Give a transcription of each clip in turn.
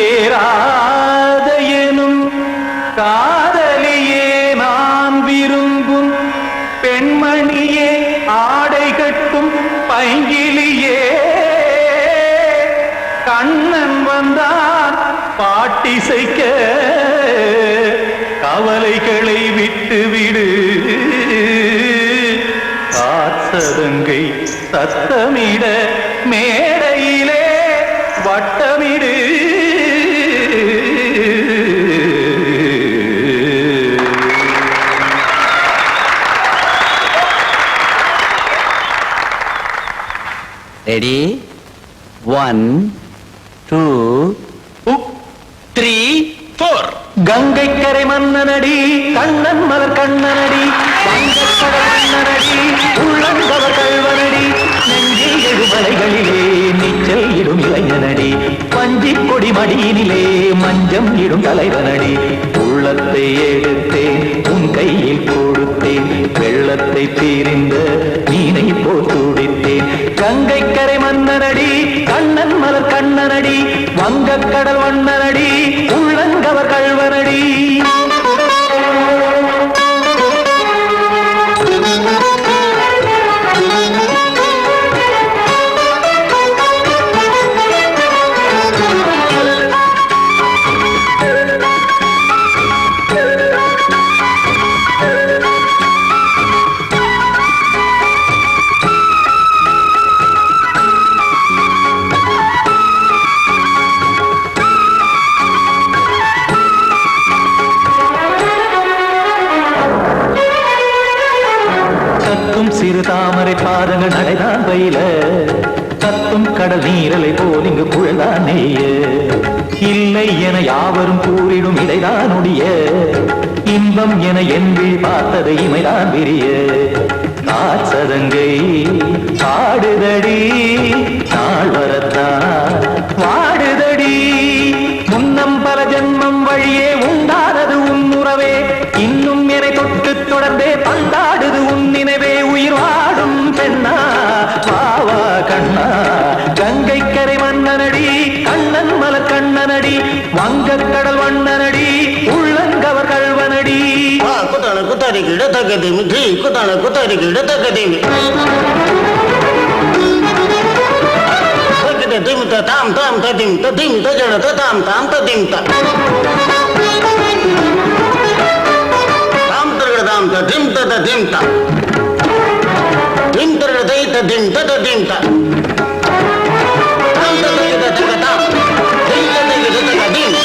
கண்மணியேராத எனும் காதலியே நான் விரும்பும் பெண்மணியே ஆடை கட்டும் பைங்கிலியே கண்ணன் வந்தான் பாட்டிசைக்க கவலைகளை விட்டுவிடு காத்ததங்கை சத்தமிட மேடையிலே வட்டமிடு ரெடி 1 2 3 4 கங்கை கரை மன்னனடி கண்ணன் மலர் கண்ணனடி வங்கக்கடல் மன்னனடி உள்ளங்கவர் கல்வனடி நெஞ்சில் எழுமலைகளிலே நீச்சல் இடும் இளைஞனடி பஞ்சிக் கொடி மடியினிலே மஞ்சம் இடும் தலைவனடி உள்ளத்தை எடுத்தேன் உன் கையில் கொடுத்தேன் வெள்ளத்தை பிரிந்த மீனை போல் துடித்தேன் கங்கை கரை மன்னனடி கண்ணன் மலர் கண்ணனடி வங்கக்கடல் வண்ணனடி உள்ளங்கவர் கல்வனடி சிறு தாமரை பாதங்கள் நடைதான் பயில கத்தும் கடல் நீரலை போல் இங்கு குழல்தான் நெய்ய இல்லை என யாவரும் கூறிடும் இடைதான் உடைய இன்பம் என என்பி பார்த்தது இமைதான் விரிய காசதங்கை பாடுதடி நாள் வரத்தான் வாடுதடி முன்னம் பல ஜென்மம் வழியே உண்டானது உன் உறவே இன்னும் என்னை தொட்டு தொடர்ந்தே பந்தாடுது உன் நினைவே உயிர் வாடும் பெண்ணா பாவா கண்ணா கங்கை கரை மன்னனடி கண்ணன் மலர் கண்ணனடி வங்கக்கடல் வண்ணனடி உள்ளங்கவர் கல்வனடி குத்தான குத்தாரிக்கு இடத்தக்கதேமி தி குத்தான குத்தாரிக்கு இடத்தக்கதேமி திம் தாம் தாம் ததிம் ததிம் தஜட தாம் தாம் ததிம் தாம் தாம் ததிம் ததிம் தாம் திம் தரட தை ததிம் ததிம் தாம் தாம் ததிம் ததிம் தாம் திம் ததிம் ததிம்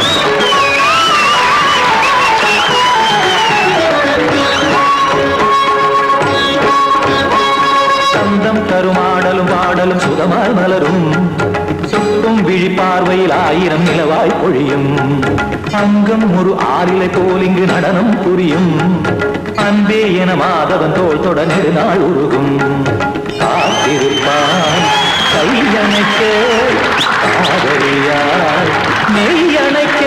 சந்தம் தருமாடலும் பாடலும் சுகமாய் மலரும் சுட்டும் விழி பார்வையில் ஆயிரம் நிலவாய் பொழியும் அங்கம் ஒரு ஆறிலை போல் இங்கு நடனம் புரியும் அன்பே என மாதவன் தோள் தொட நெடுநாள் உருகும் காத்திருப்பான் கையணைக்க காதலியார் மெய்யணைக்க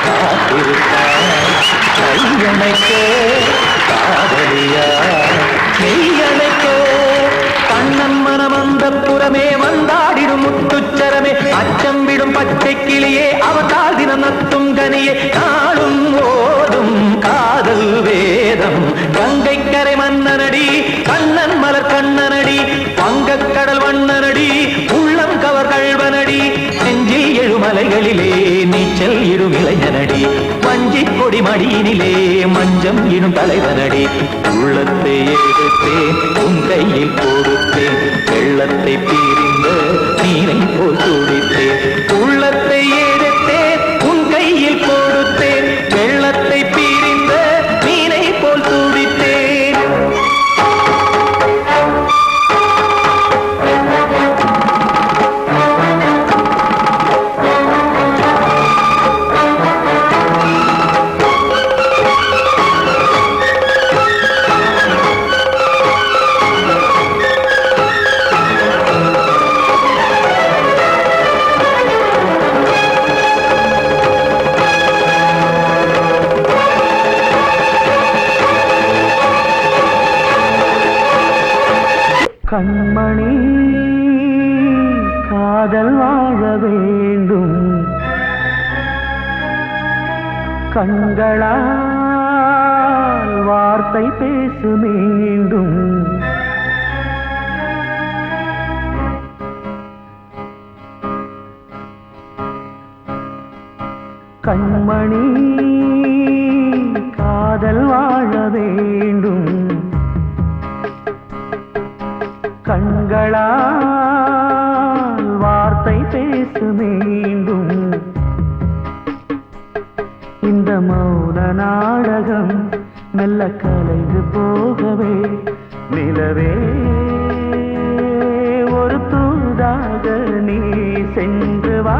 காத்திருப்பான் கையணைக்க காதலியார் மெய்யணைக்க கண்ணன் மனமந்த புறமே வந்தாடிடும் முத்துச்சரமே அச்சம் விடும் பச்சை கிளியே அவதால் தினம் நத்தும் கனியே நாளும் ஓதும் காதல் வேதம் கங்கை கரை மன்னனடி கண்ணன் மலர் கண்ணனடி வங்கக்கடல் வண்ணனடி உள்ளம் கவர் கல்வனடி நெஞ்சில் எழுமலைகளிலே நீச்சல் இடும் இளைஞனடி வஞ்சிக் கொடி மடியினிலே மஞ்சம் இடும் தலைவனடி உள்ளத்தை எடுத்தேன் உன் கையில் கொடுத்தேன் வெள்ளத்தை பிரிந்த நீரை போல் துடித்தேன் உள்ளத்தை எடுத்தேன் உன் கையில் கொடுத்தேன் வெள்ளத்தை பிரிந்த நீரை போல் துடித்தேன் கண்மணி காதல் வாழ வேண்டும் கண்களால் வார்த்தை பேசு மீண்டும் கண்மணி காதல் வாழ வேண்டும் கண்களால் வார்த்தை பேசு மீண்டும் இந்த மௌன நாடகம் மெல்ல கலைந்து போகவே நிலவே ஒரு தூதாக நீ சென்று வா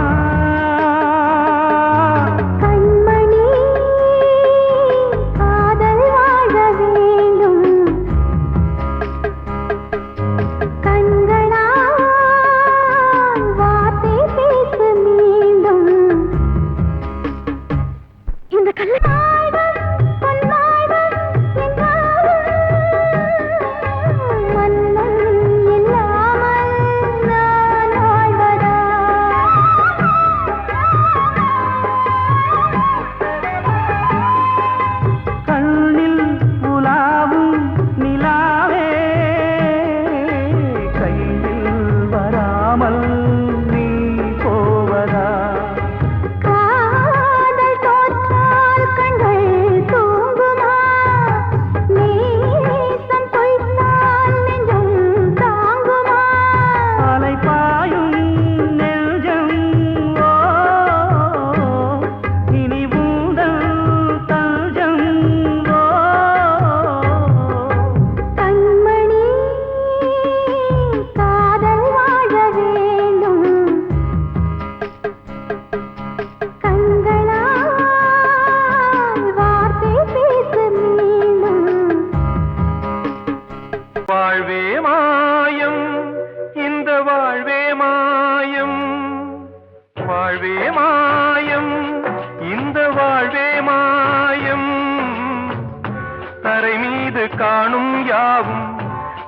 காணும் யாவும்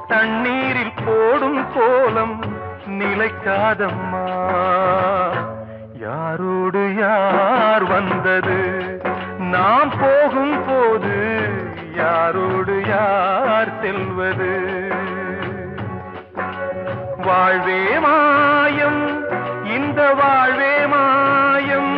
தண்ணீரில் போடும் கோலம் நிலைக்காதம்மா யாரோடு யார் வந்தது நாம் போகும் போது யாரோடு யார் செல்வது வாழ்வே மாயம் இந்த வாழ்வே மாயம்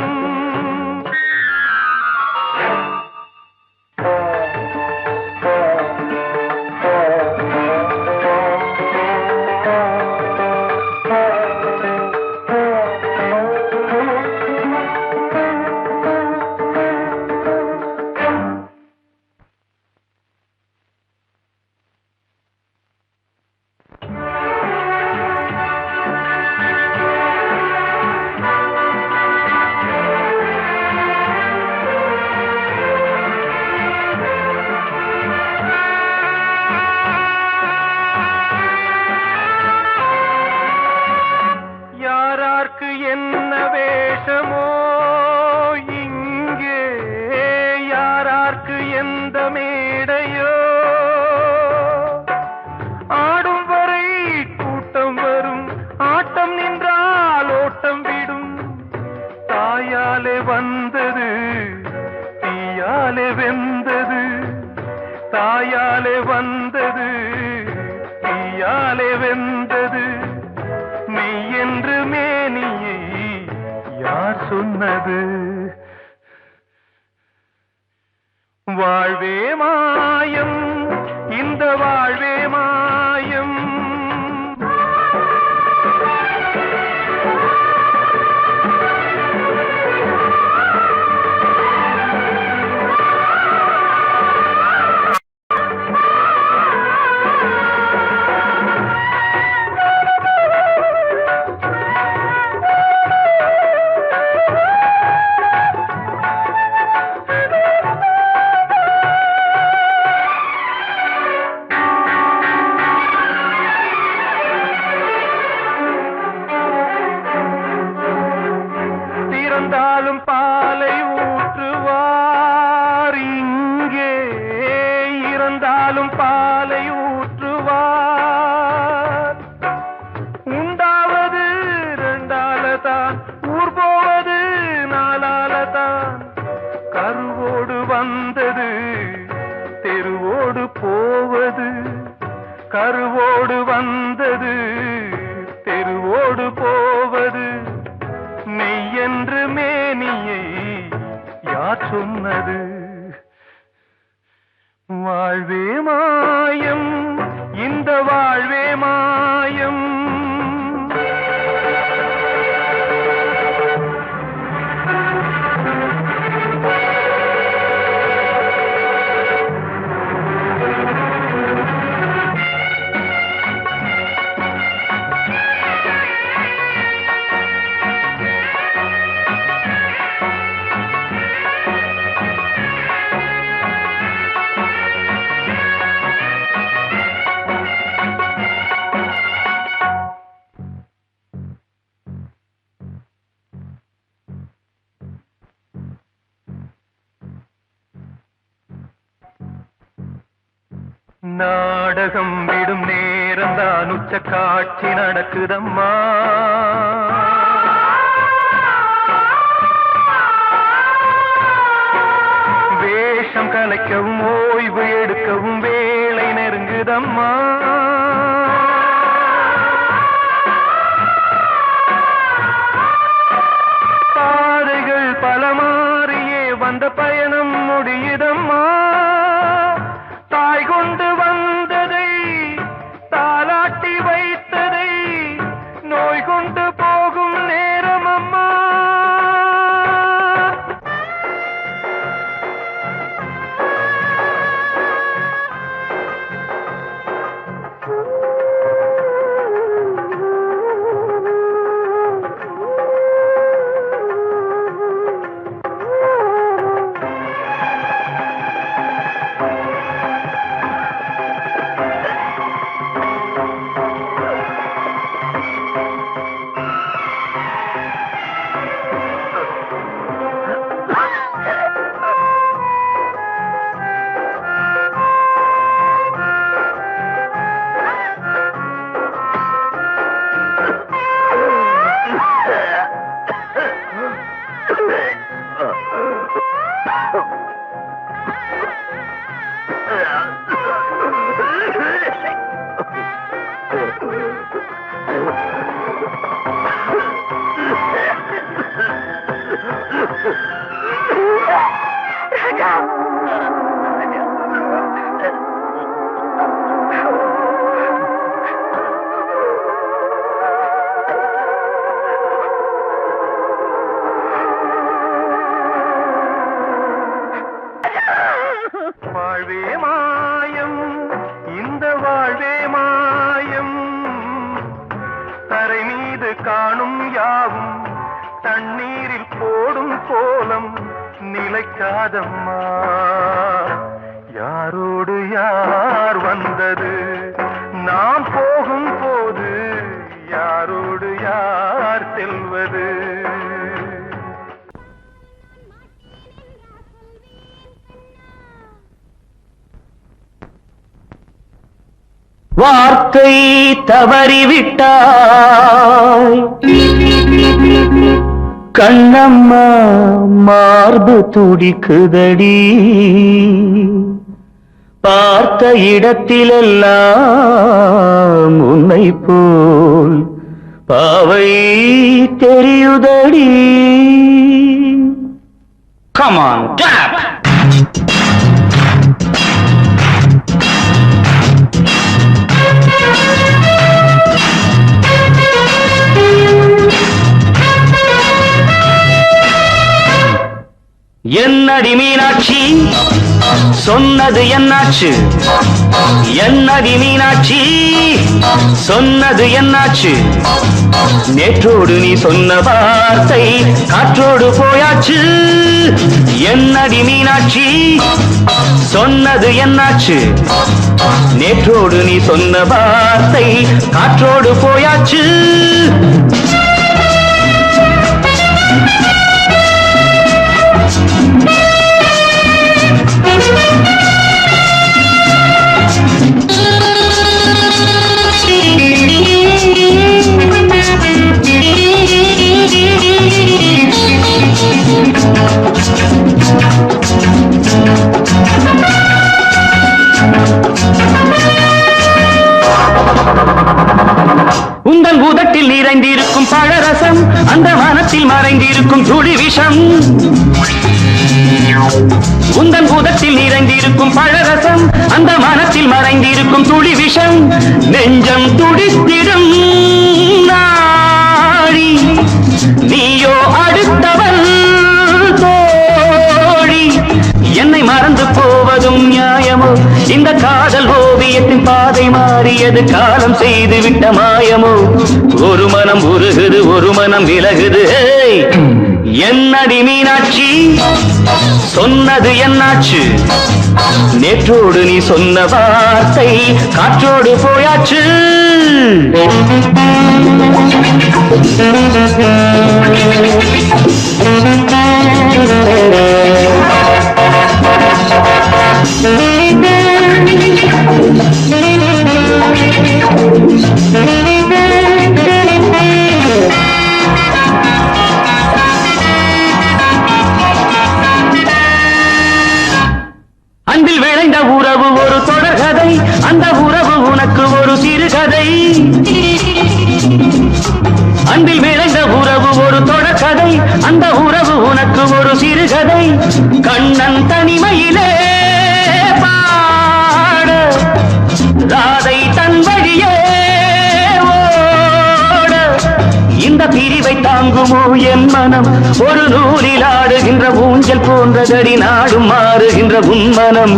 என்ன வேஷமோ இங்கே யாரார்க்கு எந்த மேடையோ ஆடும் வரை கூட்டம் வரும் ஆட்டம் நின்றால் ஓட்டம் விடும் தாயாலே வந்தது தீயாலே வெந்தது தாயாலே வந்தது தீயாலே வெந்தது மெய் என்று மேனியை யார் சொன்னது வாழ்வே மாயம் இந்த வாழ்வே மாயம் இறந்தாலும் பாலை ஊற்றுவார் இங்கே இறந்தாலும் பாலை ஊற்றுவார் உண்டாவது தெருவோடு போவது கருவோடு வந்தது தெருவோடு போவது மெய்யென்று மேனியை யார் சொன்னது வாழ்வே மாயம் இந்த வாழ்வே மாயம் நாடகம் விடும் நேரம் தான் உச்ச காட்சி நடக்குதம்மா வேஷம் கலைக்கவும் ஓய்வு எடுக்கவும் வேலை நெருங்குதம்மா பாதைகள் பல மாறியே வந்த பயணம் முடியுதம்மா தாய் கொண்டு வந்ததை தாலாட்டி வைத்ததை நோய் கொண்டு போகும் நேரம் அம்மா வாழ்வே மாயம் இந்த வாழ்வே மாயம் தரை மீது காணும் யாவும் தண்ணீரில் போடும் கோலம் நிலைக்காதம்மா யாரோடு யார் வந்தது நாம் போகும் போது யாரோடு யார் செல்வது வார்த்தை தவறிவிட்டாய் கண்ணம்மா மார்பு துடிக்குதடி பார்த்த இடத்திலெல்லாம் உன்னை போல் பாவை தெரியுதடி Come on, clap! என்னடி மீனாட்சி சொன்னது என்னாச்சு என்னடி மீனாட்சி சொன்னது என்னாச்சு நேற்றோடு நீ சொன்ன வார்த்தை காற்றோடு போயாச்சு என்னடி மீனாட்சி சொன்னது என்னாச்சு நேற்றோடு நீ சொன்ன வார்த்தை காற்றோடு போயாச்சு மணக்கும் பழரசம் அந்த மனத்தில் மறைந்திருக்கும் துளி விஷம் உந்தன் பூதத்தில் நிறைந்திருக்கும் பழரசம் அந்த மனத்தில் மறைந்திருக்கும் துளி விஷம் நெஞ்சம் துடித்திடும் நாடி நீயோ அடுத்தவள் தோழி என்னை மறந்து போவதும் நியாயமோ இந்த காதல் ஓவியத்தின் பாதை மாறியது காலம் செய்து விட்ட மாயமோ ஒரு மனம் உருகுது ஒரு மனம் விலகுது என்னடி மீனாட்சி சொன்னது என்னாச்சு நேற்றோடு நீ சொன்ன வார்த்தை காற்றோடு போயாச்சு அன்பில் விளைந்த உறவு ஒரு தொடர்கதை அந்த உறவு உனக்கு ஒரு சிறுகதை அன்பில் விளைந்த உறவு ஒரு தொடர்கதை அந்த உறவு உனக்கு ஒரு சிறுகதை கண்ணன் தனிமையிலே பாட ராதை தன் வழியே ஓட இந்த பிரிவை தாங்குமோ என் மனம் ஒரு நூலில் ஆடுகின்ற ஊஞ்சல் போன்றதடி நாடும் மாறுகின்ற உன்மனம்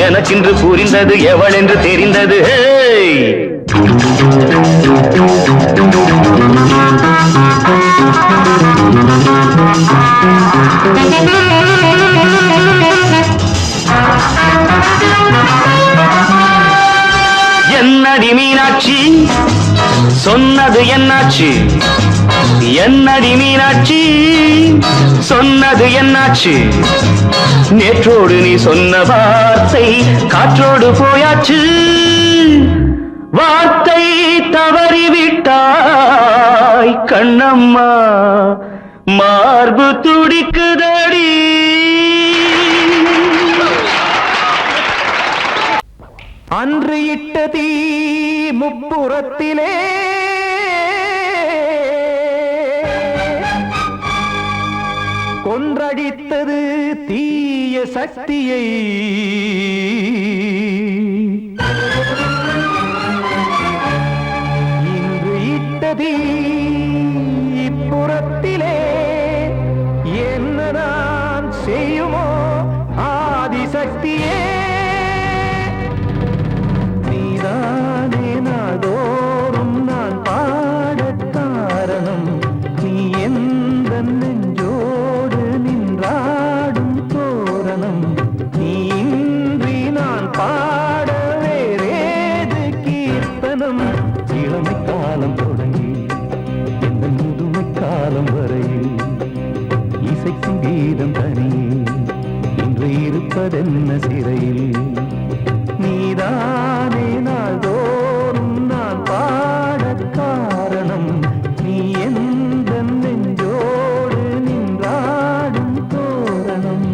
எனக்கென்று புரிந்தது எவள் என்று தெரிந்தது என்னடி மீனாட்சி சொன்னது என்னாச்சு என்னடி மீனாட்சி சொன்னது என்னாச்சு நேற்றோடு நீ சொன்ன வார்த்தை காற்றோடு போயாச்சு வார்த்தை தவறிவிட்டாய் கண்ணம்மா மார்பு துடிக்குதடி அன்று இட்ட தீ முப்புறத்திலே கொன்றடித்தது தீய சக்தியை இன்று இட்ட தீ இப்புறத்திலே என்ன நான் செய்யுமோ ஆதிசக்தியே நீதானே நாள்தோறும் நான் பாடக் காரணம் நீ எந்த நெஞ்சோடு நின்றாடும் தோரணம் நீ இன்றி நான் பாட வேறேது கீர்த்தனம் இளமை காலம் தொடங்கி எந்த முதுமை காலம் வரையில் இசைக்கும் கீதம் தனியே இன்று இருப்பதென்ன சிறையில் நீதானே நாள்தோறும் நான் பாடக் காரணம் நீ எந்த நெஞ்சோடு நின்றாடும் தோரணம்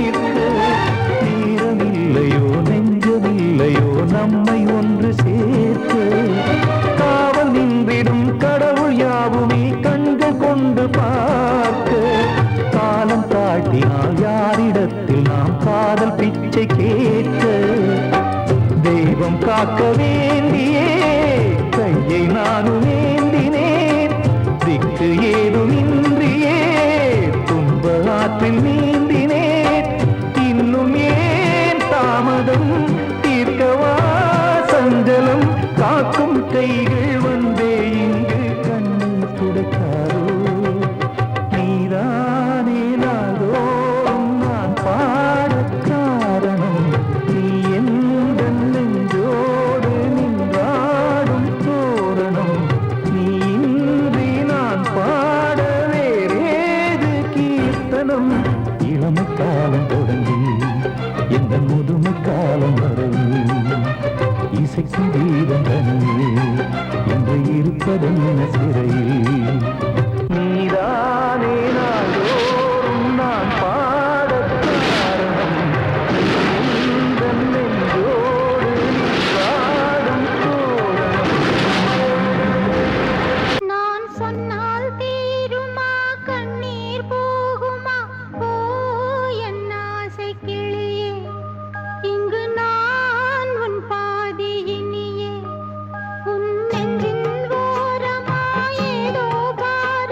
தீர்க்க நேரமில்லையோ நெஞ்சமில்லையோ நம்மை ஒன்று சேர்க்க காவல் நின்றிடும் கடவுள் யாவுமே கண்கள் கொண்டு பார்க்க காலம் தாட்டினால் யாரிடத்தில் நாம் காதல் பிச்சை கேட்க தெய்வம் காக்க வேண்டியே கையை நானும் ஏந்தினேன் திக்கு ஏதுமின்றியே துன்ப ஆற்றில் நீந்தினேன் இன்னும் ஏன் தாமதம் தீர்க்கவா சஞ்சலம் காக்கும் கைகள் வந்தே இங்கு கண்ணீர் துடைக்காரோ நீதானே நாள்தோறும் நான் பாடக் காரணம் நீ எந்த நெஞ்சோடு நின்றாடும் தோரணம் நீ இன்றி நான் பாட வேறேது கீர்த்தனம் இளமை காலம் தொடங்கி எந்த முதுமை காலம் வரையில் இசைக்கு வீதம் தனியே என்று இருப்பதென்ன சிறையில் நீதானே நாள்தோறும் நான் பாடக் காரணம் இந்த நெஞ்சோடு நின்றாடும் தோரணம் நான் சொன்னால் தீருமா கண்ணீர் போகுமா ஓ என் ஆசை கிளியே இங்கு நான் உன் பாதி இனியே உன் நெஞ்சின் ஓரமா ஏதோ பார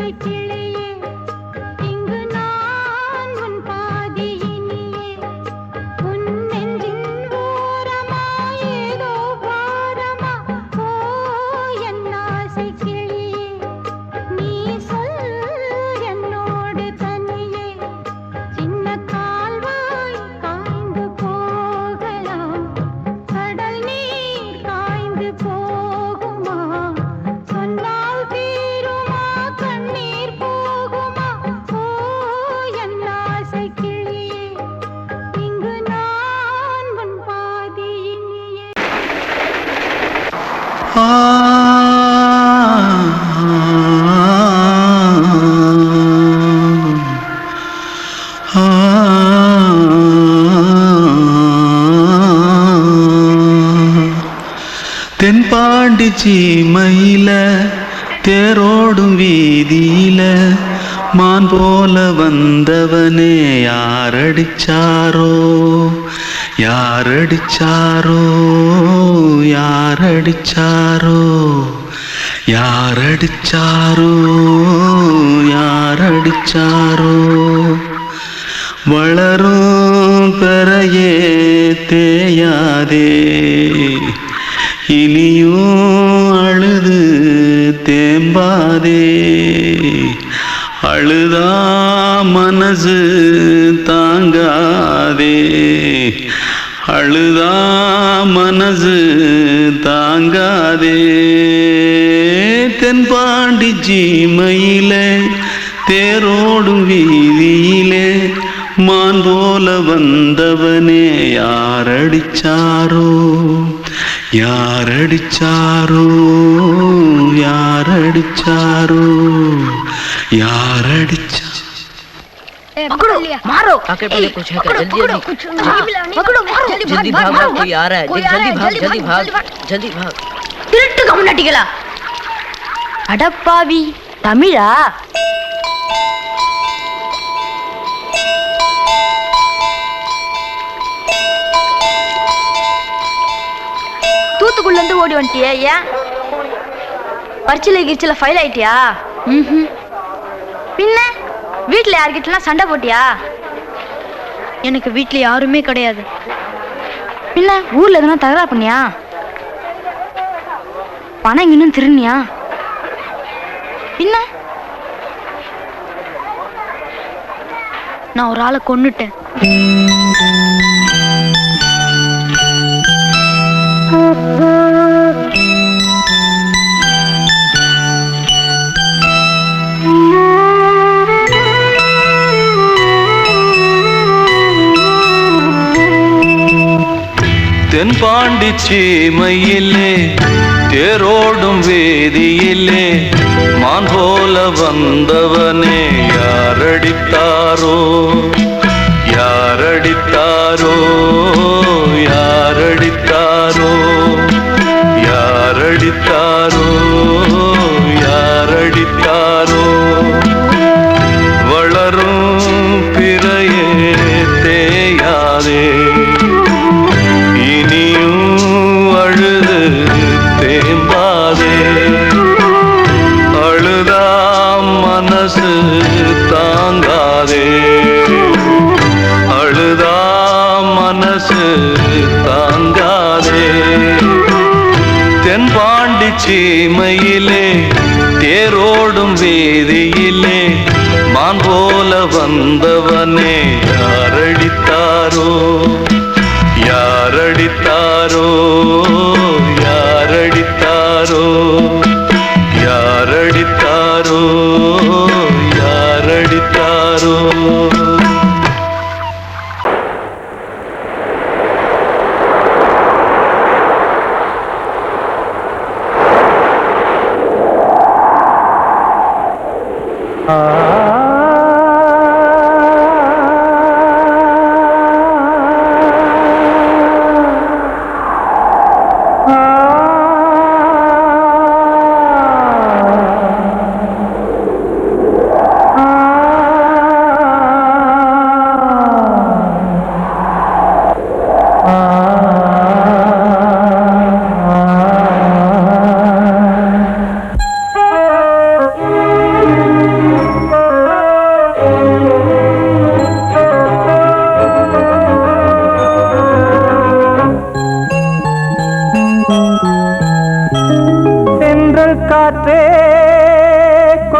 ஆசை கிளியே இங்கு நான் உன் பாதியினியே உன் நெஞ்சின் ஓரமா ஏதோ பாரமா ஓ என் ஆசை கிளியே நீ சொல் என்னோடு தனியே சின்ன கால்வாய் காய்ந்து போகலாம் கடல் நீர் காய்ந்து போகுமா சொன்னால் தீருமா கண்ணீர் போகுமா ஓ என் ஆசை கிளியே இங்கு நான் உன் பாதியினியே தென்பாண்டி சீமையில தேரோடும் வீதியில மான் போல வந்தவனே யாரடிச்சாரோ யாரடிச்சாரோ யாரடிச்சாரோ யாரடிச்சாரோ யாரடிச்சாரோ வளரும் பெறையே தேயாதே இனியும் அழுது தேம்பாதே அழுதா மனசு தாங்காதே அழுதா மனசு தாங்காதே தென்பாண்டி சீமையிலே தேரோடும் வீதியிலே மான் போல வந்தவனே யாரடிச்சாரோ யாரடிச்சாரோ யாரடிச்சாரோ யாரடிச்சா पकड़ो मारो आके पहले कुछ है क्या जल्दी जल्दी पकड़ो मारो जल्दी भाग भाग कोई आ रहा है जल्दी भाग जल्दी भाग திருட்டு கம்யூனிட்டிகளா அடப்பாவி தமிழா தூத்துக்குள்ள இருந்து ஓடி வந்துட்டியா ஏன் பரிச்சையில கிரிச்சில ஃபைல் ஆயிட்டியா பின்ன வீட்டுல யார்கிட்டலாம் சண்டை போட்டியா எனக்கு வீட்டுல யாருமே கிடையாது பின்ன ஊர்ல எதுனா தகராறு பண்ணியா பணம் இன்னும் திருநியா பின்ன நான் ஒரு ஆளை கொன்னுட்டேன் தென்பாண்டி சீமையிலே தேரோடும் வேதியிலே மான் போல வந்தவனே யாரடித்தாரோ யாரடித்தாரோ யாரடித்தாரோ யாரடித்தாரோ யாரடித்தாரோ வளரும் பிறையே தேயாதே இனியும் அழுது தேம்பாதே அழுதா மனசு தாங்காதே அழுதா மனசு தாங்காதே தென்பாண்டி சீமையிலே தேரோடும் வேதியிலே மான் போல வந்தவனே யாரடித்தாரோ யாரடித்தாரோ யாரடித்தாரோ யாரடித்தாரோ யாரடித்தாரோ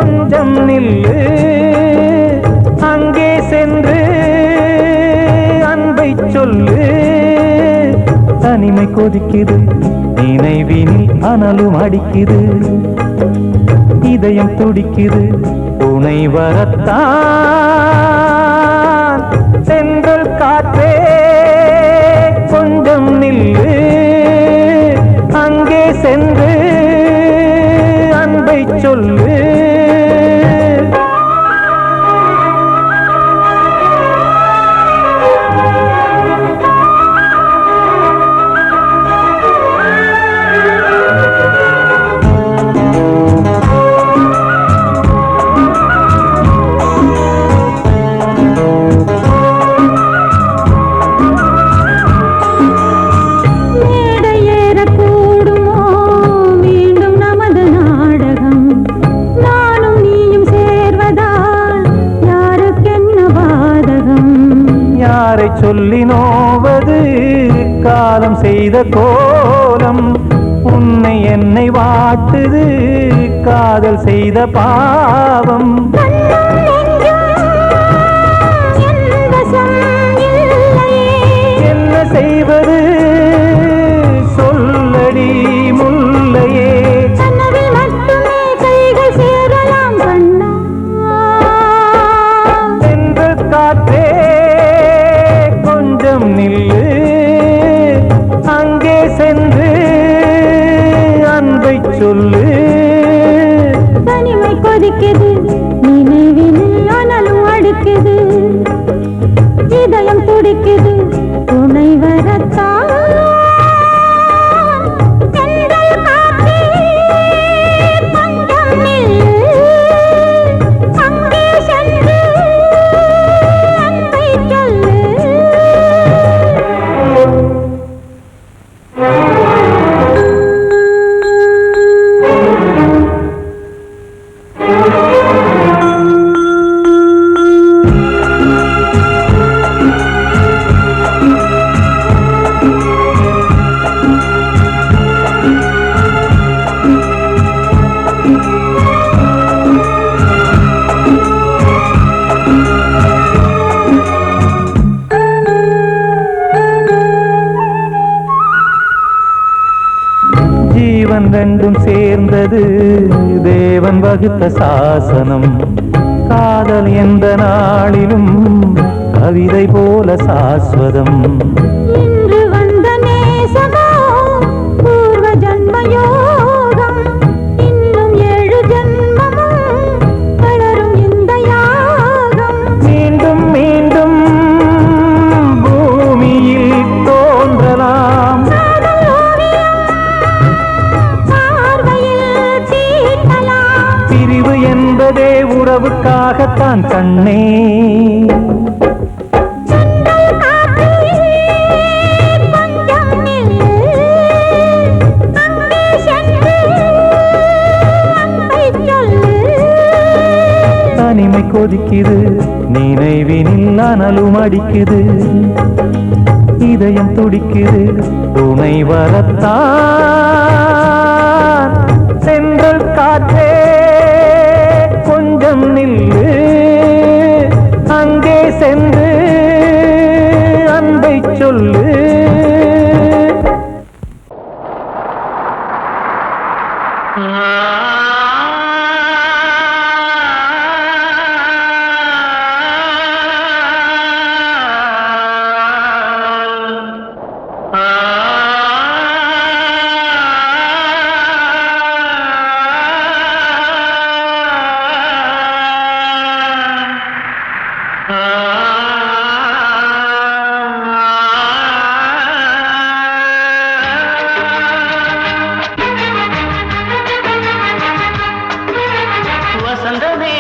கொஞ்சம் நில்லு அங்கே சென்று அன்பை சொல்லு தனிமை கொதிக்குது நினைவினில் அனலும் அடிக்குது இதயம் துடிக்குது துணை வரத்தான் சென்றல் காற்றே கொஞ்சம் நில்லு அங்கே சென்று அன்பை சொல்லு சொல்லி நோவது காலம் செய்த கோலம் உன்னை என்னை வாட்டுது காதல் செய்த பாவம் என்ன செய்வது சொல்லடி முல்லையே சென்று காற்றே கொஞ்சம் நில்லு அங்கே சென்று அன்பை சொல்லு தனிமை கொதிக்குது நினைவினில் அனலும் அடிக்குது இதயம் துடிக்குது துணை வரத்தான் சென்றல் காற்றே கொஞ்சம் நில்லு அங்கே சென்று அன்பை சொல்லு ஜீவன் ரெண்டும் சேர்ந்தது தேவன் வகுத்த சாசனம் காதல் எந்த நாளிலும் கவிதை போல சாஸ்வதம் இன்று வந்த நேசமோ பூர்வ ஜன்ம யோகம் இன்னும் 7 ஜன்மமும் வளரும் இந்த யாகம் மீண்டும் மீண்டும் பூமியில் தோன்றலாம் பார்வையில் தீட்டலாம் பிரிவு என்பதே உறவுக்காகத்தான் கண்ணே சென்றல் காற்றே கொஞ்சம் நில்லு அங்கே சென்று அன்பை சொல்லு தனிமை கொதிக்குது நினைவினில் அனலும் அடிக்குது இதயம் துடிக்குது துணை வரத்தான் சென்றல் காற்றே கொஞ்சம் நில்லு அங்கே சென்று அன்பை சொல்லு வசந்தமே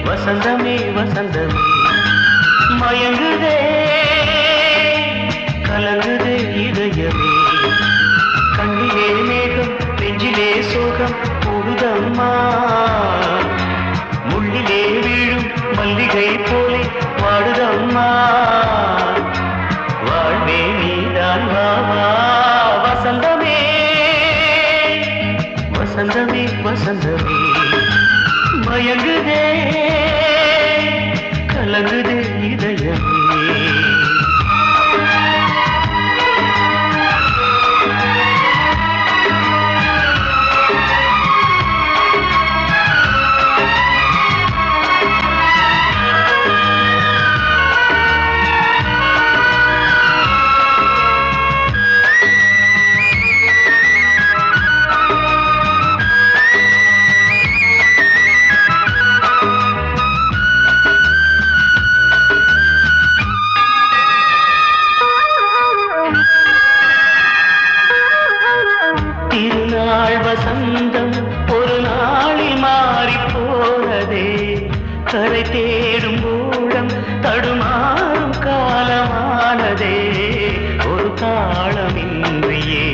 வசந்தமே வசந்தமே மயங்குதே கலங்குதே இதயமே கண்ணிலே மேகம் நெஞ்சிலே சோகம் கூடுதம்மா முள்ளிலே வீழும் மல்லிகை போலே வாடுதம்மா வாழ்வே நீதான் வாவா வசந்தமே வசந்தமே வசந்தமே மயங்குதே கலங்குதே இதயமே திருநாள் வசந்தம் ஒரு நாளில் மாறி போனதே கரை தேடும் ஊழம் தடுமாறும் காலமானதே ஒரு தாளமின்றியே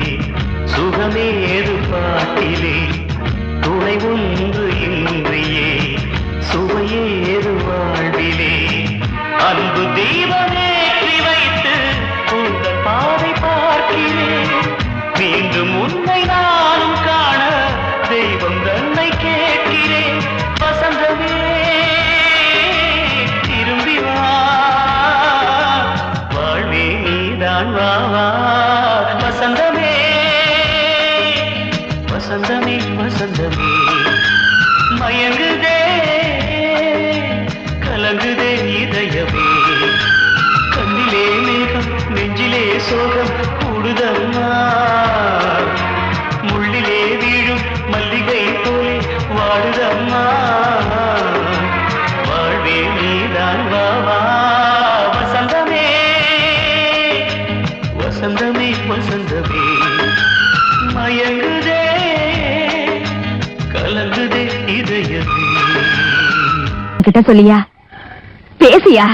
சுகமேது பாட்டிலே துணை ஒன்று இன்றியே சுவையேது வாழ்விலே அன்பு தீபமேற்றி வைத்து உங்கள் பாதை பார்க்கிறேன் மீண்டும் உன்னை நானும் காண தெய்வம் தன்னை கேட்கிறேன் வசந்தமே திரும்பி வா வாழ்வே நீதான் வா வா வசந்தமே வசந்தமே வசந்தமே மயங்குதே கலங்குதே இதயமே கண்ணிலே மேகம் நெஞ்சிலே சோகம் கூடுதம்மா முள்ளிலே வீழும் மல்லிகை போலே வாடுதம்மா வாழ்வே நீதான் வா வா வசந்தமே வசந்தமே வசந்தமே மயங்குதே கலங்குதே இதயமே கிட்ட சொல்லியா பேசியா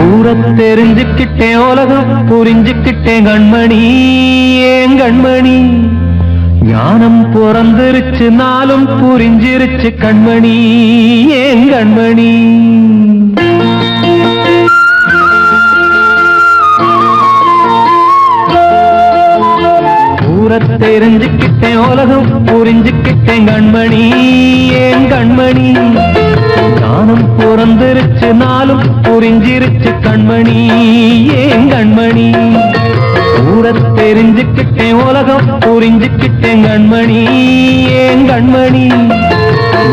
ஊரம் தெரிஞ்சுக்கிட்டேன் உலகம் புரிஞ்சுக்கிட்டேன் கண்மணி ஏன் கண்மணி ஞானம் பிறந்திருச்சு நாளும் புரிஞ்சிருச்சு கண்மணி ஏன் கண்மணி ஊரத் தெரிஞ்சுக்கிட்டேன் உலகம் புரிஞ்சுக்கிட்டேன் கண்மணி ஏன் கண்மணி ஞானம் பிறந்திருச்சு நாளும் புரிஞ்சிருச்சு கண்மணி ஏன் கண்மணி ஊரத் தெரிஞ்சுக்கிட்டேன் உலகம் புரிஞ்சுக்கிட்டேன் கண்மணி ஏன் கண்மணி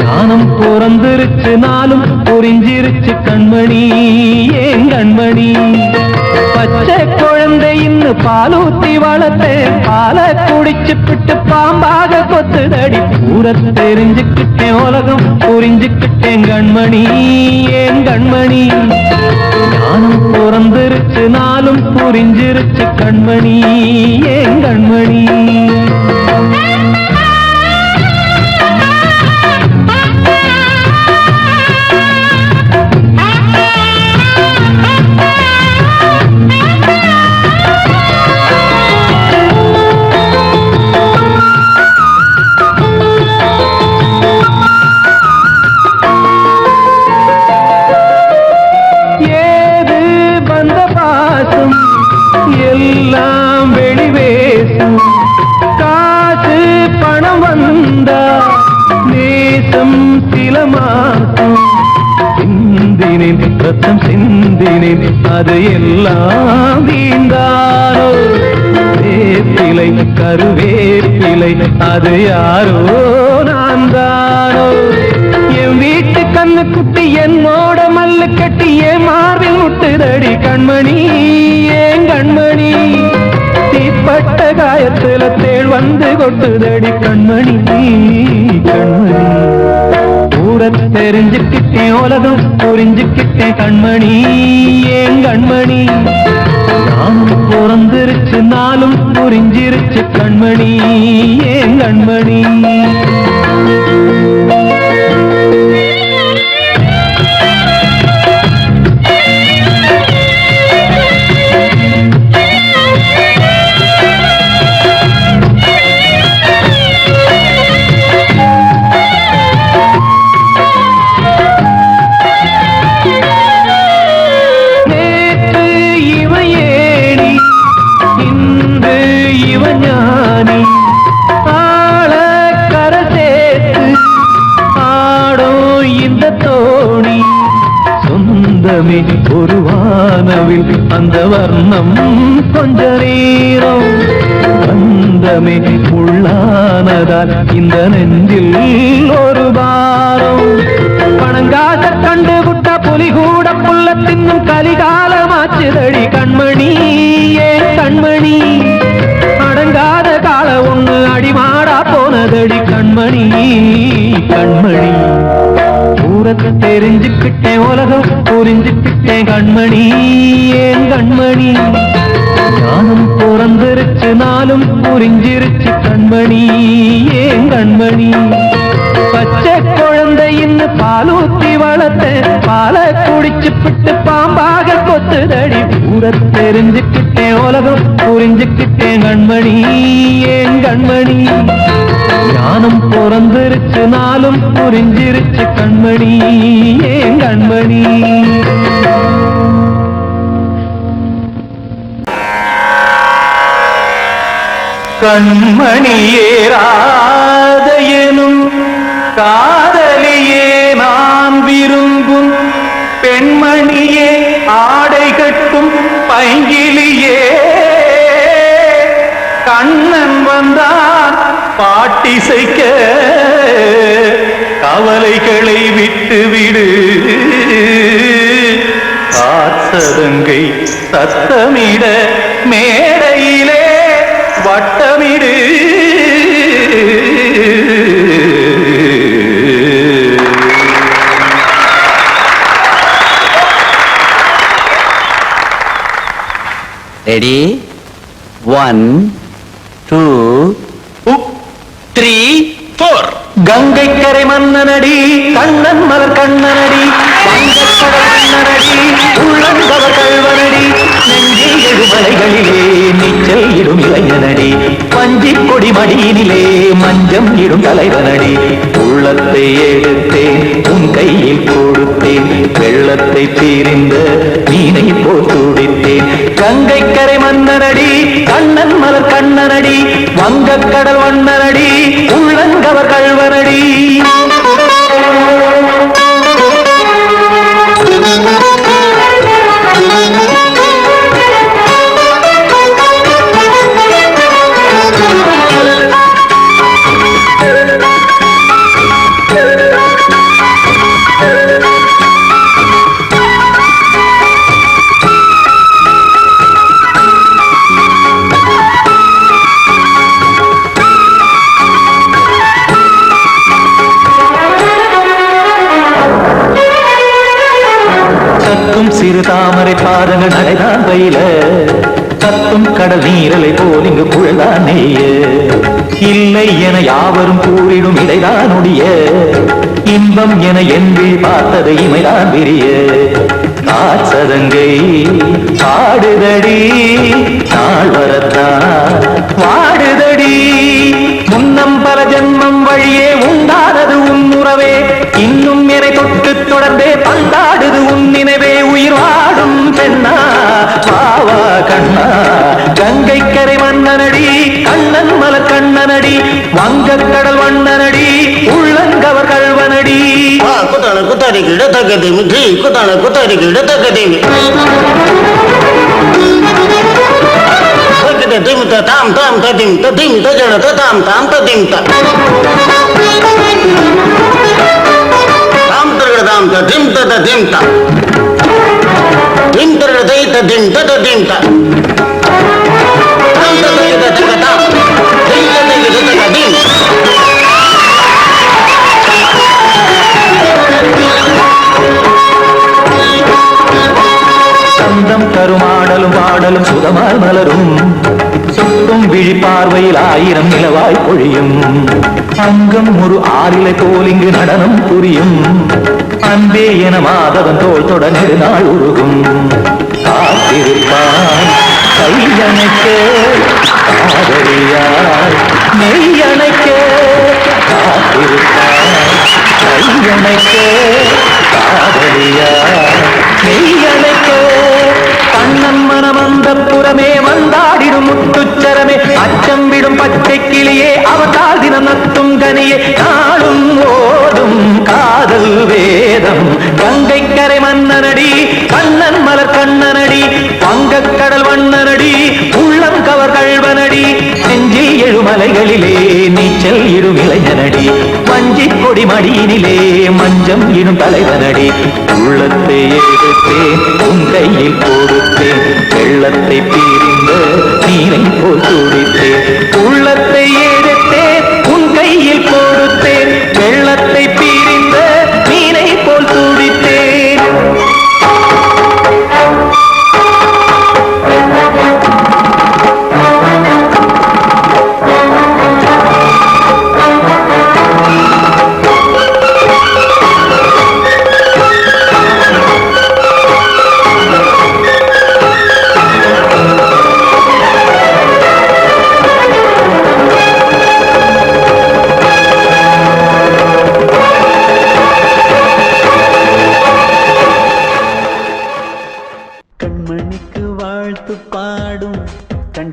ஞானம் பிறந்திருச்சு நாளும் புரிஞ்சிருச்சு கண்மணி ஏன் கண்மணி பச்சை குழந்தை இன்னும் பாலூத்தி வளர்த்தேன் பாலை குடிச்சு பிட்டு பாம்பாக கொத்துதடி ஊரத் தெரிஞ்சுக்கிட்டேன் உலகம் புரிஞ்சுக்கிட்டேன் கண்மணி ஏன் கண்மணி ஞானம் பிறந்திருச்சு நாளும் புரிஞ்சிருச்சு கண்மணி ஏன் கண்மணி எல்லாம் வெளிவேசும் காசு பணம் வந்தா நேசம் சில மாசம் சிந்தினேன் ரத்தம் சிந்தினேன் அது எல்லாம் வீந்தாரோ வேப்பிலை கருவேப்பிலை அது யாரோ நான் தானோ என் வீட்டு கண்ணு குட்டி என்னோட மல்லு கட்டி என் மார்பில் முட்டுதடி கண்மணி ஏன் கண்மணி தீப்பட்ட காயத்துல தேள் வந்து கொட்டுதடி கண்மணி கண்மணி ஊரத் தெரிஞ்சுக்கிட்டேன் உலகம் புரிஞ்சுக்கிட்டேன் கண்மணி ஏன் கண்மணி நானும் பிறந்திருச்சு நாளும் புரிஞ்சிருச்சு கண்மணி ஏன் கண்மணி வானவில் அந்த வர்ணம் கொஞ்ச நேரம் பந்தமே உள்ளானதால் இந்த நெஞ்சில் ஒரு பாரம் பணங்காக கண்டு விட்ட புலி கூட புல்ல தின்னும் கலிகாலமாச்சுதடி கண்மணி ஏன் கண்மணி அடங்காத கால ஒண்ணு அடிமாடா போனதடி கண்மணி கண்மணி ஊரத்தை தெரிஞ்சுக்கிட்டேன் உலகம் புரிஞ்சுக்கிட்டேன் கண்மணி ஏன் கண்மணி ஞானம் பிறந்திருச்சு நாளும் புரிஞ்சிருச்சு கண்மணி ஏன் கண்மணி பச்சை குழந்தை இன்னும் பாலூத்தி வளர்த்த பால குடிச்சு பிட்டு பாம்பாக கொத்துதடி ஊரை தெரிஞ்சுக்கிட்டேன் உலகம் புரிஞ்சுக்கிட்டேன் கண்மணி ஏன் கண்மணி ஞானம் பிறந்திருச்சு நாளும் புரிஞ்சிருச்சு கண்மணி ஏன் கண்மணி கண்மணியே ராதையனும் காதலியே நான் விரும்பும் பெண்மணியே ஆடை கட்டும் பைங்கிலியே கண்ணன் வந்தான் பாட்டிசைக்க கவலைகளை விட்டுவிடு காசதங்கை சத்தமிட மேடையிலே வட்டமிடு ரெடி 1 2 3 4 கங்கை கரை மன்னனடி கண்ணன் மலர் கண்ணனடி வங்கக்கடல் மன்னனடி உள்ளங்கவர் கல்வனடி நெஞ்சில் எழுமலைகளிலே நீச்சல் இடும் இளைஞனடி பஞ்சிக் கொடி மடியினிலே மஞ்சம் இடும் தலைவனடி உள்ளத்தை எடுத்தேன் உன் கையில் கொடுத்தேன் வெள்ளத்தை தீரிந்த மீனை போல் துடித்தேன் கங்கை கரை மன்னனடி கண்ணன் மலர் கண்ணனடி வங்கக்கடல் வண்ணனடி உள்ளங்கவர் கல்வனடி சிறு தாமரை பாதங்கள் நடைதான் பயில கத்தும் கடல் நீரலை போல் இங்கு குழல்தான் நெய்ய இல்லை என யாவரும் கூறிடும் இடைதான் ஒடிய இன்பம் என என்பி பார்த்தது இமைதான் விரிய காசதங்கை பாடுதடி நாள் வரத்தான் வாடுதடி முன்னம் பல ஜென்மம் வழியே உண்டானது உன் உறவே இன்னும் என்னை தொட்டு தொடர்ந்தே பந்தாடுது உன் நினைவே உயிர் வாடும் பெண்ணா பாவா கண்ணா கங்கை கரை மன்னனடி கண்ணன் மலர் கண்ணனடி வங்கக்கடல் வண்ணனடி உள்ளங்கவர் கல்வனடி குத்தான குத்தாரி கிட தக்கதி மிற்றி குத்தான குத்தாரி கிட தக்கதி திமித்த தாம் தாம் ததிம் ததிம் தஜன தாம் தாம் ததிம் தாம் தாம் ததிம் ததிம் தாம் திம் தர தை ததிம் ததிம் தாம் தாம் ததிம் ததிம் தாம் திம் ததிம் ததிம் சந்தம் கருமாடலும் பாடலும் சுகமாய் மலரும் சுட்டும் விழி பார்வையில் ஆயிரம் நிலவாய் பொழியும் அங்கம் ஒரு ஆறிலை போல் இங்கு நடனம் புரியும் அன்பே என மாதவன் தோள் தொட நெடுநாள் உருகும் காத்திருப்பான் கையணைக்க காதலியார் மெய்யணைக்க காத்திருப்பான் கையணைக்க காதலியார் மெய்யணைக்க கண்ணன் மனமந்த புறமே வந்தாடிடும் முத்துச்சரமே அச்சம் விடும் பச்சை கிளியே அவதால் தினம் நத்தும் கனியே நாளும் ஓடும் காதல் வேதம் கங்கை கரை மன்னனடி கண்ணன் மலர் கண்ணனடி அலைகளிலே நீச்சல் இடும் இளைஞனடி வஞ்சி கொடி மடியினிலே மஞ்சம் இடும் தலைவனடி உள்ளத்தை எடுத்தேன் உன் கையில் கொடுத்தேன் வெள்ளத்தை பிரிந்த நீரை போல் துடித்தேன் உள்ளத்தை எடுத்தேன் உன் கையில் கொடுத்தேன் வெள்ளத்தை பிரிந்த நீரை போல் துடித்தேன்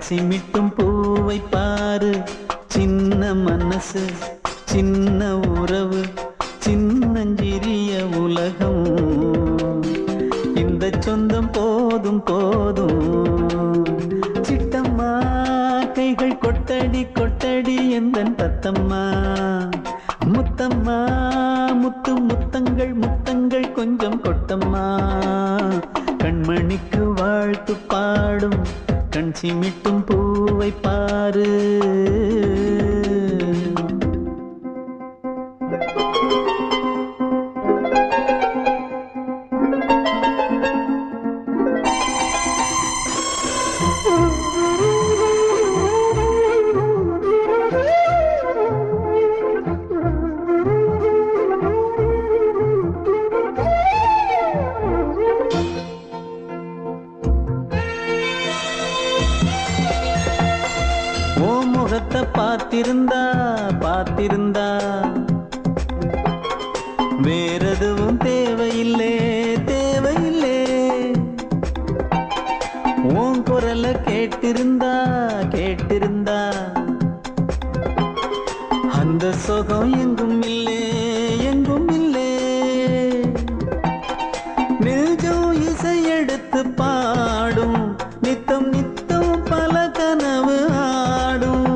சிமிட்டும் பூவை பாரு சின்ன மனசு சின்ன உறவு சின்னஞ்சிறிய உலகம் இந்த சொந்தம் போதும் போதும் சிட்டம்மா கைகள் கொட்டடி கொட்டடி எந்தன் தத்தம்மா முத்தம்மா முத்து முத்தங்கள் முத்தங்கள் கொஞ்சம் கொட்டம்மா கண்மணிக்கு வாழ்த்து பாடும் கண் சிமிட்டும் பூவை பாரு பார்த்திருந்தா வேறெதுவும் தேவையில்லை தேவையில்லை உன் குரல கேட்டிருந்தா அந்த சுகம் எங்கும் இல்லை எங்கும் இல்லை நெஞ்சம் இசை எடுத்து பாடும் நித்தம் நித்தம் பல கனவு ஆடும்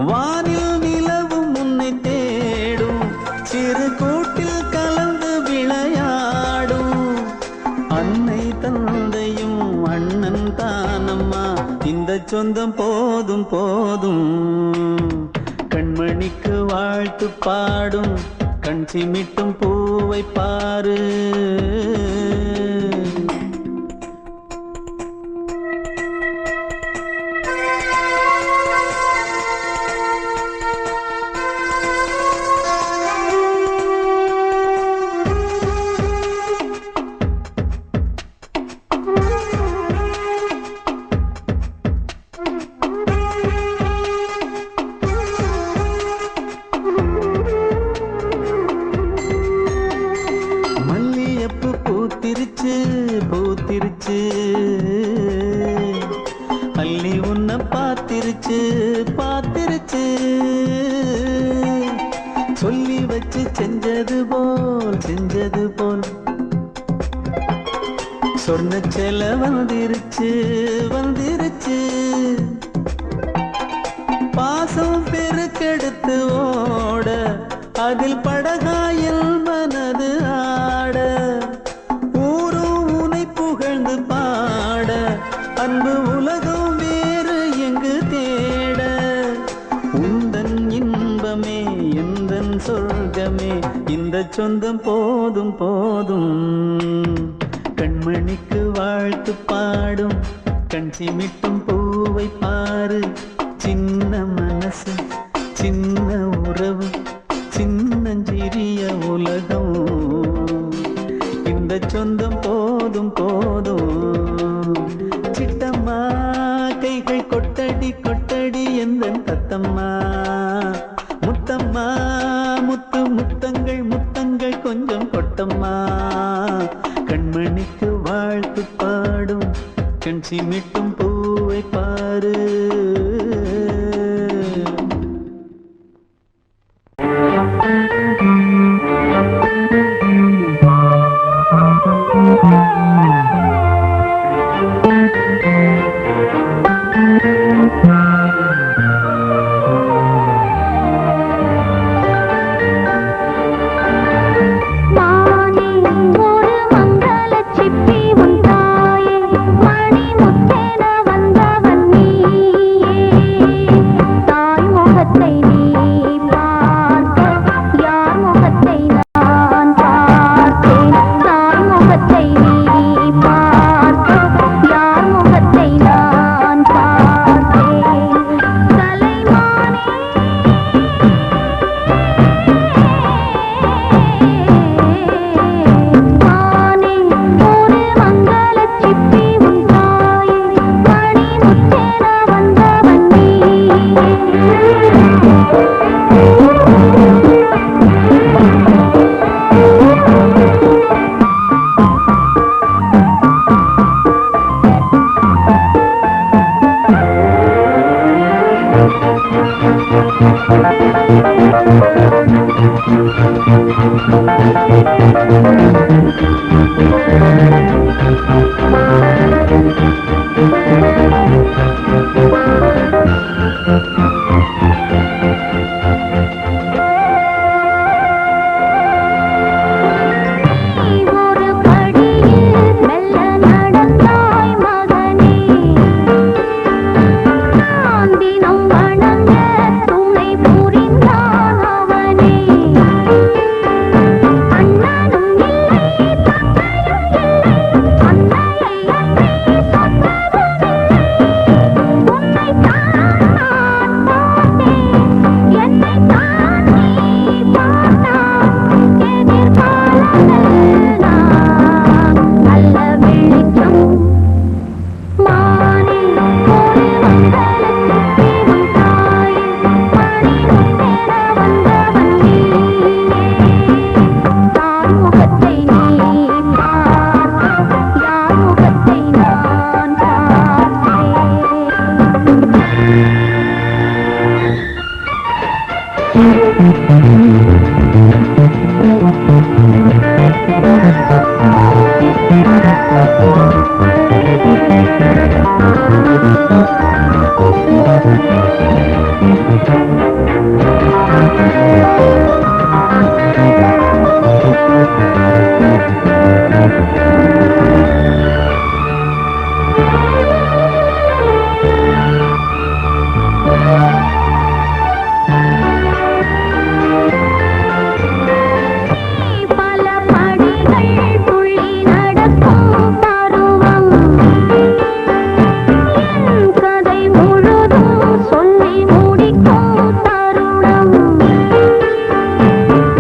வானில் நிலவும் உன்னை தேடும் சிறு கூட்டில் கலந்து விளையாடும் அன்னை தந்தையும் அண்ணன் தானம்மா இந்த சொந்தம் போதும் போதும் கண்மணிக்கு வாழ்த்து பாடும் கண் சிமிட்டும் பூவை பாரு பூத்திருச்சு அள்ளி உன்னை பார்த்திருச்சு சொல்லி வச்சு செஞ்சது போல் சொன்ன செல வந்துருச்சு பாசம் பெருக்கெடுத்து ஓட அதில் படகாயில் மனது ஆட புகழ்ந்து பாட அன்பு உலகம் வேறு எங்கு தேட உந்தன் இன்பமே எந்தன் சொர்க்கமே இந்த சொந்தம் போதும் போதும் கண்மணிக்கு வாழ்த்து பாடும் கண் சிமிட்டும் பூவை பாரு சின்ன மனசு சின்ன உறவு சின்னஞ்சிறிய உலகம் இந்த சொந்தம் போதும் போதும் சிட்டம்மா கைகள் கொட்டடி கொட்டடி எந்தன் தத்தம்மா முத்தம்மா முத்து முத்தங்கள் முத்தங்கள் கொஞ்சம் கொட்டம்மா கண்மணிக்கு வாழ்த்து பாடும் கண் சிமிட்டும் பூவை பாரு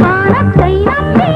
வானத்தை நம்பி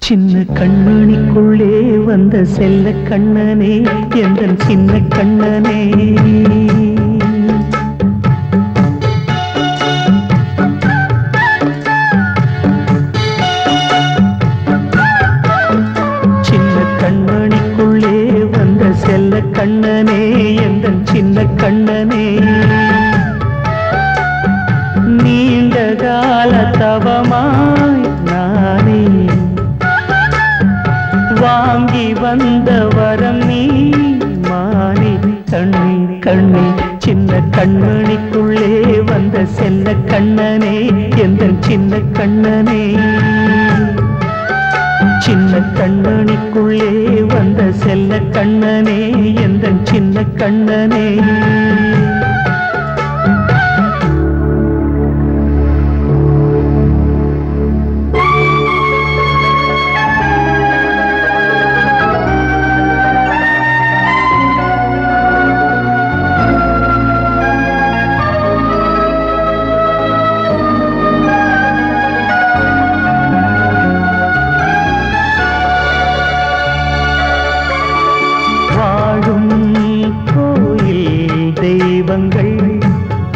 சின்ன கண்மணிக்குள்ளே வந்த செல்ல கண்ணனே எந்தன் சின்ன கண்ணனே சின்ன கண்மணிக்குள்ளே வந்த செல்ல கண்ணனே எந்தன் சின்ன கண்ணனே நீண்ட கால தவமாய் நானே வாங்கி வந்த வரம் நீ மானே கண்ணே கண்ணே சின்ன கண்மணிக்குள்ளே வந்த செல்ல கண்ணனே எந்தன் சின்ன கண்ணனே சின்ன கண்மணிக்குள்ளே வந்த செல்ல கண்ணனே எந்தன் சின்ன கண்ணனே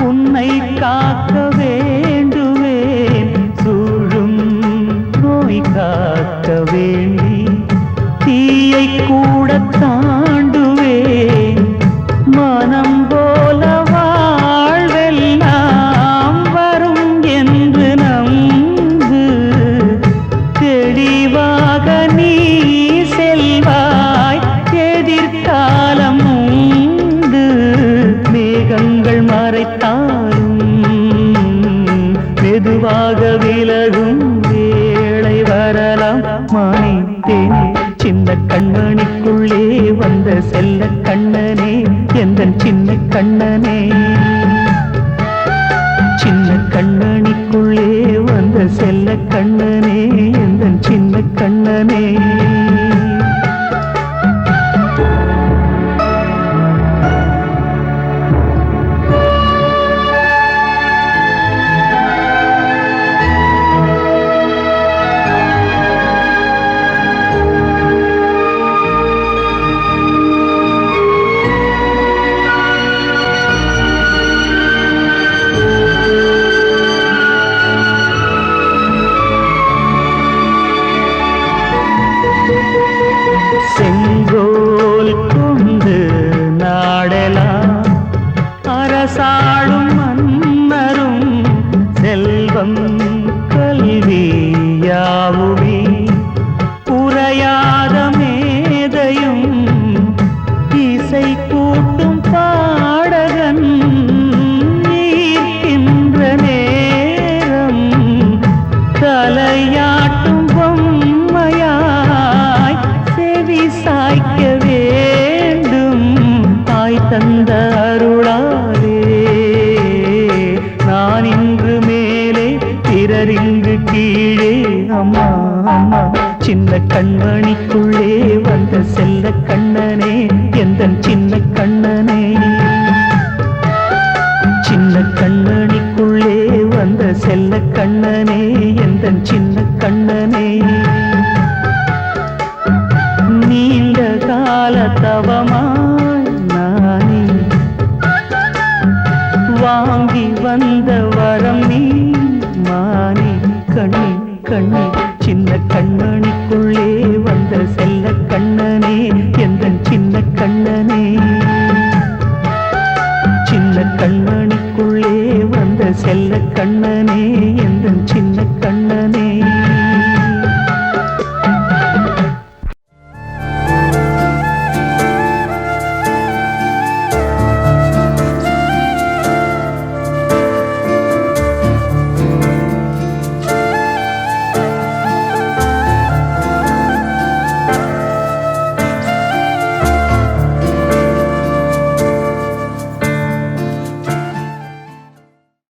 உன்னை காக்க வேண்டுவேன் சூழும் நோய் காக்க வேண்டி தீயை கூட தாண்டுவேன் மனம் போல வாழ்வெல்லாம் வரும் என்று நம்பு தெளிவாக நீ செல்வாய் எதிர்காலம் மேகங்கள் மறைத்தாலும் மெதுவாக விலகும் வேளை வரலாம் மானித்தேனே சின்ன கண்மணிக்குள்ளே வந்த செல்ல கண்ணனே எந்தன் சின்ன கண்ணனே சின்ன கண்மணிக்குள்ளே வந்த செல்ல கண்ணனே எந்தன் சின்ன கண்ணனே செங்கோல் கொண்டு நாடலாம் அரசாளும் மன்னரும் செல்வம் கல்வியாவுமே உரையாத மேதையும் இசை கூட்டும் பாடகன் ஈர்க்கின்ற நேரம் தலையாட்டும் பொம்மையாய் செவி சாய்க்க வேண்டும் தாய் தந்த அருளாலே நான் இன்று மேலே பிறரிங்கு கீழே அம்மா அம்மா சின்ன கண்மணிக்குள்ளே வந்த செல்ல கண்ணனே எந்தன் சின்ன கண்ணனே சின்ன கண்மணிக்குள்ளே வந்த செல்ல கண்ணனே எந்தன் சின்ன கண்ணனே நீண்ட கால தவமாய் நானே வாங்கி வந்த வரம் நீ மானே கண்ணே கண்ணே சின்ன கண்மணிக்குள்ளே வந்த செல்ல கண்ணனே எந்தன் சின்ன கண்ணனே சின்ன கண்மணிக்குள்ளே வந்த செல்ல கண்ணனே எந்தன் சின்ன கண்ணனே